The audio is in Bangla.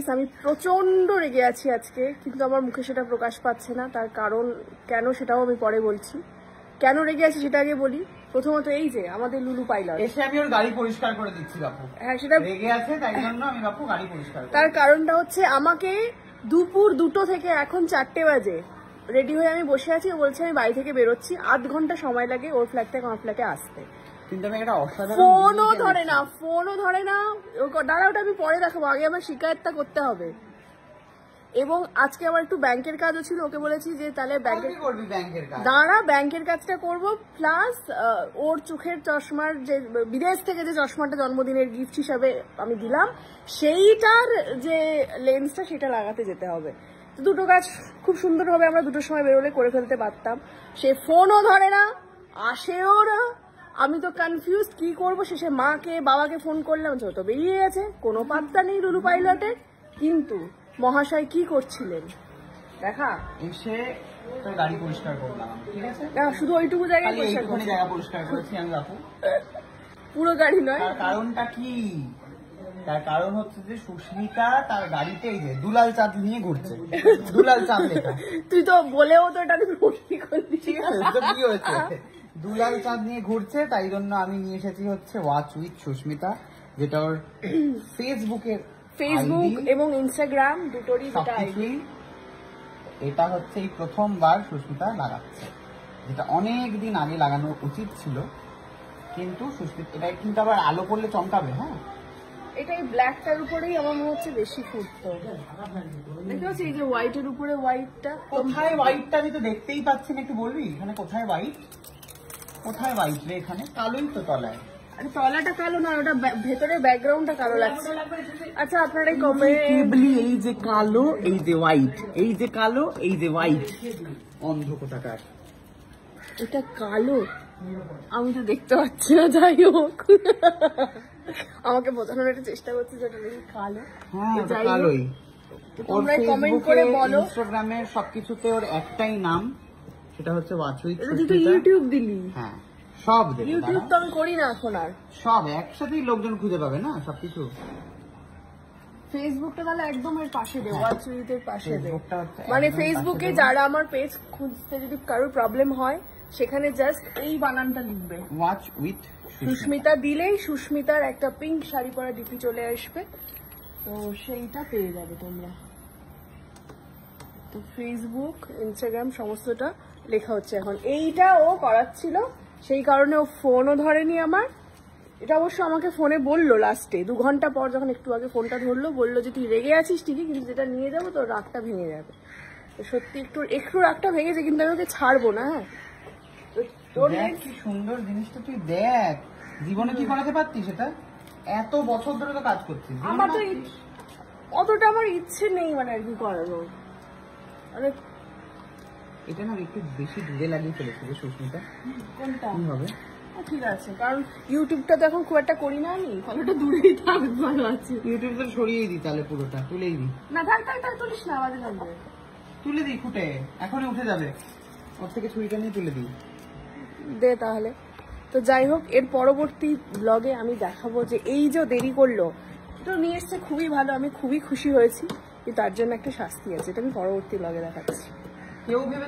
গাইস, আমি প্রচন্ড রেগে আছি আজকে, কিন্তু আমার মুখে সেটা প্রকাশ পাচ্ছে না। তার কারণ কেন সেটাও আমি পরে বলছি। কেন রেগে আছি সেটা আগে বলি। প্রথমত এই যে আমাদের লুলু পাইলট এসে আমি ওর গাড়ি পরিষ্কার করে দিচ্ছি বাপু। হ্যাঁ, সেটা রেগে আছে তাই জন্য আমি বাপু গাড়ি পরিষ্কার করি। তার কারণটা হচ্ছে আমাকে দুপুর 2টো থেকে এখন 4টে বাজে রেডি হয়ে আমি বসে আছি। ও বলছে আমি বাড়ি থেকে বেরোচ্ছি, 8 ঘন্টা সময় লাগে ওর ফ্ল্যাট থেকে আমার ফ্ল্যাটে আসতে। কিন্তু আমি একটা অসাধারণ ফোনও ধরে না, ফোনও ধরে না। দাঁড়া, ওটা আমি পরে দেখাবো, আগে আমার শিকায়তটা করতে হবে। এবং আজকে আমার একটু ব্যাংকের কাজও ছিল, ওকে বলেছি যে তাহলে দাঁড়া ব্যাংকের কাজটা করবো, প্লাস ওর চোখের চশমার যে বিদেশ থেকে যে চশমাটা জন্মদিনের গিফট হিসাবে আমি দিলাম, সেইটার যে লেন্সটা সেটা লাগাতে যেতে হবে। তো দুটো কাজ খুব সুন্দরভাবে আমরা 2টোর সময় বেরোলে করে ফেলতে পারতাম। সে ফোনও ধরে না, আসেও না। আমি তো কনফিউজ, কি করবো। শেষে মাকে বাবাকে ফোন করলাম, তো বেরিয়ে গেছে, কোনো পাত্তা নেই লুলু পাইলটের। কিন্তু মহাশয় কি করছিলেন দেখা এসে তো গাড়ি পরিষ্কার করলাম, ঠিক আছে না, শুধু ওইটুকু জায়গায় জায়গা পরিষ্কার করেছি আমি বাপু, পুরো গাড়ি নয়। তার কারণটা কি? তার কারণ হচ্ছে যে সুস্মিতা তার গাড়িতে এই যে দুলাল চাঁদ নিয়ে ঘুরছে। দুলাল চাঁদ লেখা, তুই তো বলেও তো এটা ভর্তি করলি, ঠিক আছে? তো কি হয়েছে, দুলাল চাঁদ নিয়ে ঘুরছে, তাই জন্য আমি নিয়ে এসেছি হচ্ছে ওয়াচ উইথ সুস্মিতা, যেটা ওর ফেসবুক এবং ইনস্টাগ্রাম দুটোরই এটা হচ্ছে এই প্রথমবার সুস্মিতা লাগাচ্ছে, যেটা অনেক দিন আগে লাগানো উচিত ছিল, কিন্তু সুস্মিতা এটা কিন্তু আবার আলো পড়লে চমকাবে। হ্যাঁ, এটা এই ব্ল্যাকটার উপরেই আমার মনে হচ্ছে বেশি ফুটতো। দেখতে পাচ্ছি এই যে হোয়াইটের উপরে হোয়াইটটা, কোথায় হোয়াইটটা আমি তো দেখতেই পাচ্ছি না, একটু বলবি এখানে কোথায় হোয়াইট? কোথায় হোয়াইট রে? এখানে কালোই তো তলায়। আরে তলাটা কালো না, ওটা ভেতরে ব্যাকগ্রাউন্ডটা কালো লাগছে। আচ্ছা আপনারাই কবে এই যে কালো, এই যে হোয়াইট, এই যে কালো, এই যে হোয়াইট, অন্ধ কোথাকার। এটা কালো, আমি তো দেখতে পাচ্ছি না। যাই হোক, আমাকে বোঝানোর একটা চেষ্টা করছি যেটা কালো। হ্যাঁ, কালোই। তোমরা কমেন্ট করে বলো। ইনস্টাগ্রামে সবকিছুতে ওর একটাই নাম, সেটা হচ্ছে ওয়াচ উইথ সুস্মিতা। তুই তো ইউটিউব দিলি। হ্যাঁ, সব দেবে। ইউটিউব তো আমি করি না এখন আর। সব একসাথেই লোকজন খুঁজে পাবে না সবকিছু। ফেসবুকটা তাহলে একদম এর পাশে দে, ওয়াচ উইথ এর পাশে দে। মানে মানে ফেসবুকে যারা আমার পেজ খুঁজতে যদি কারোর প্রবলেম হয়, সেখানে জাস্ট এই বানানটা লিখবে, ওয়াচ উইথ সুস্মিতা দিলেই সুস্মিতার একটা পিঙ্ক শাড়ি পরা ডিপি চলে আসবে, তো সেইটা পেয়ে যাবে তোমরা। তো ফেসবুক, ইনস্টাগ্রাম সমস্তটা লেখা হচ্ছে এখন। এইটা ও করাচ্ছিল, সেই কারণে ও ফোনও ধরেনি আমার। এটা অবশ্য আমাকে ফোনে বললো লাস্টে 2 ঘন্টা পর, যখন একটু আগে ফোনটা ধরলো, বললো যে তুই রেগে আছিস ঠিকই, কিন্তু যেটা নিয়ে যাবো তোর রাগটা ভেঙে যাবে। তো সত্যি একটু রাগটা ভেঙেছে, কিন্তু আমি ওকে ছাড়বো না। হ্যাঁ, তোর কি সুন্দর জিনিসটা তুই দেখ, জীবনে কি করাতে পারতিস সেটা? এত বছর ধরে তো কাজ করছিস। আমার তো অতটা আমার ইচ্ছে নেই মানে আর কি করানোর। মানে এটা না একটু বেশি দূরে লাগিয়ে ফেলেছিল সুস্মিতা। কোনটা কি হবে? ঠিক আছে, কারণ ইউটিউবটা তো এখন খুব একটা করি না আমি, ফলোটা দূরেই থাক, ভালো আছে। ইউটিউব তো সরিয়েই দিই তাহলে, পুরোটা তুলেই দিই। না থাক, তুলিস না, আমাদের লাগবে। তুলে দিই ফুটে, এখনই উঠে যাবে, ওর থেকে ছুরিটা নিয়ে তুলে দিই। দে তাহলে। তো যাই হোক, এর পরবর্তী ব্লগে আমি দেখাবো যে এই যে দেরি করলো, এটা নিয়ে এসছে খুবই ভালো, আমি খুবই খুশি হয়েছি, কিন্তু তার জন্য একটা শাস্তি আছে, এটা আমি পরবর্তী ব্লগে দেখাচ্ছি। কেউ ভেবে